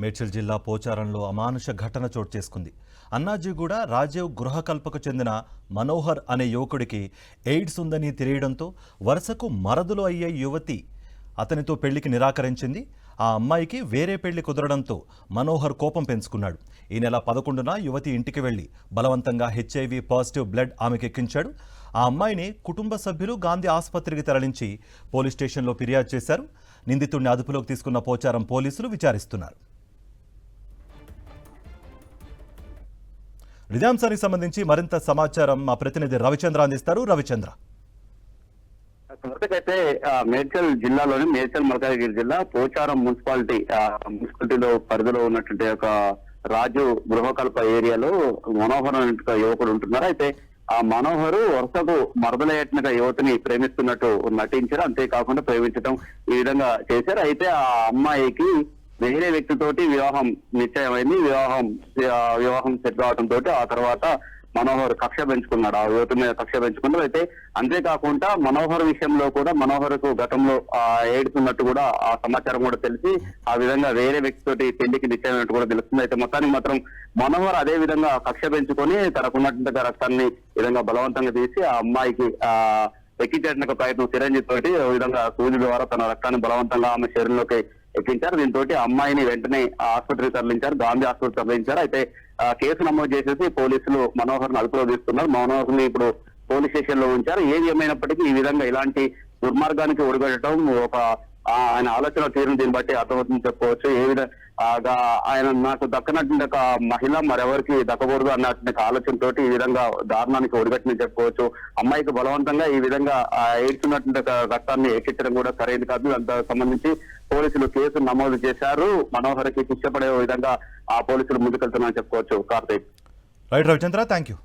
మేడ్చల్ జిల్లా పోచారంలో అమానుష ఘటన చోటు చేసుకుంది. అన్నాజీగూడ రాజీవ్ గృహకల్పకు చెందిన మనోహర్ అనే యువకుడికి ఎయిడ్స్ ఉందని తెలియడంతో వరుసకు మరదులు అయ్యే యువతి అతనితో పెళ్లికి నిరాకరించింది. ఆ అమ్మాయికి వేరే పెళ్లి కుదరడంతో మనోహర్ కోపం పెంచుకున్నాడు. ఈ నెల 11న యువతి ఇంటికి వెళ్లి బలవంతంగా హెచ్ఐవి పాజిటివ్ బ్లడ్ ఆమెకెక్కించాడు. ఆ అమ్మాయిని కుటుంబ సభ్యులు గాంధీ ఆసుపత్రికి తరలించి పోలీస్ స్టేషన్లో ఫిర్యాదు చేశారు. నిందితుడిని అదుపులోకి తీసుకున్న పోచారం పోలీసులు విచారిస్తున్నారు. ఇదే అంశానికి సంబంధించి మరింత సమాచారం మా ప్రతినిధి రవిచంద్ర అందిస్తారు. రవిచంద్ర, అయితే మేడ్చల్ జిల్లాలోని మేడ్చల్ మల్కాజ్గిరి జిల్లా పోచారం మున్సిపాలిటీలో పరిధిలో ఉన్నటువంటి ఒక రాజు గృహకల్ప ఏరియాలో మనోహర్ అనే యువకుడు ఉంటున్నారు. అయితే ఆ మనోహరు వరుసకు మరదలయ్యేట్టుగా యువతిని ప్రేమిస్తున్నట్టు నటించారు. అంతేకాకుండా ప్రేమించడం ఈ విధంగా చేశారు. అయితే ఆ అమ్మాయికి వేరే వ్యక్తితోటి వివాహం నిశ్చయమైంది. వివాహం సెట్ కావడంతో ఆ తర్వాత మనోహర్ కక్ష పెంచుకున్నాడు. ఆ యువతి మీద కక్ష పెంచుకున్నాడు. అయితే అంతేకాకుండా మనోహర్ విషయంలో కూడా మనోహర్కు గతంలో ఎయిడ్స్ ఉన్నట్టు కూడా ఆ సమాచారం కూడా తెలిసి ఆ విధంగా వేరే వ్యక్తితోటి పెళ్లికి నిశ్చయమైనట్టు కూడా తెలుస్తుంది. అయితే మొత్తానికి మాత్రం మనోహర్ అదే విధంగా కక్ష పెంచుకొని తనకున్నటువంటి రక్తాన్ని విధంగా బలవంతంగా తీసి ఆ అమ్మాయికి ఎక్కించేట ప్రయత్నం చిరంజీవి తోటి ఈ విధంగా సూది ద్వారా తన రక్తాన్ని బలవంతంగా ఆమె శరీరంలోకి ఎక్కించారు. దీంతో అమ్మాయిని వెంటనే ఆసుపత్రికి తరలించారు, గాంధీ ఆసుపత్రికి తరలించారు. అయితే కేసు నమోదు చేసేసి పోలీసులు మనోహర్ని అదుపులో తీసుకున్నారు. మనోహర్ని ఇప్పుడు పోలీస్ స్టేషన్ లో ఉంచారు. ఏది ఏమైనప్పటికీ ఈ విధంగా ఇలాంటి దుర్మార్గానికి ఒడిగట్టడం ఒక ఆయన ఆలోచన తీరును దీన్ని బట్టి అర్థమవుతుందని చెప్పుకోవచ్చు. ఏ విధంగా ఆయన నాకు దక్కనటువంటి ఒక మహిళ మరెవరికి దక్కకూడదు అన్నటువంటి ఆలోచనతో ఈ విధంగా దారుణానికి ఒడిగట్టినని చెప్పుకోవచ్చు. అమ్మాయికి బలవంతంగా ఈ విధంగా ఎయిడ్స్ ఉన్నటువంటి రక్తాన్ని ఎక్కించడం కూడా సరైనది కాదు. దానికి సంబంధించి పోలీసులు కేసు నమోదు చేశారు. మనోహర్కి శిక్ష పడే విధంగా ఆ పోలీసులు ముందుకెళ్తున్నారని చెప్పుకోవచ్చు. Karthik. Right Ravichandra, thank you.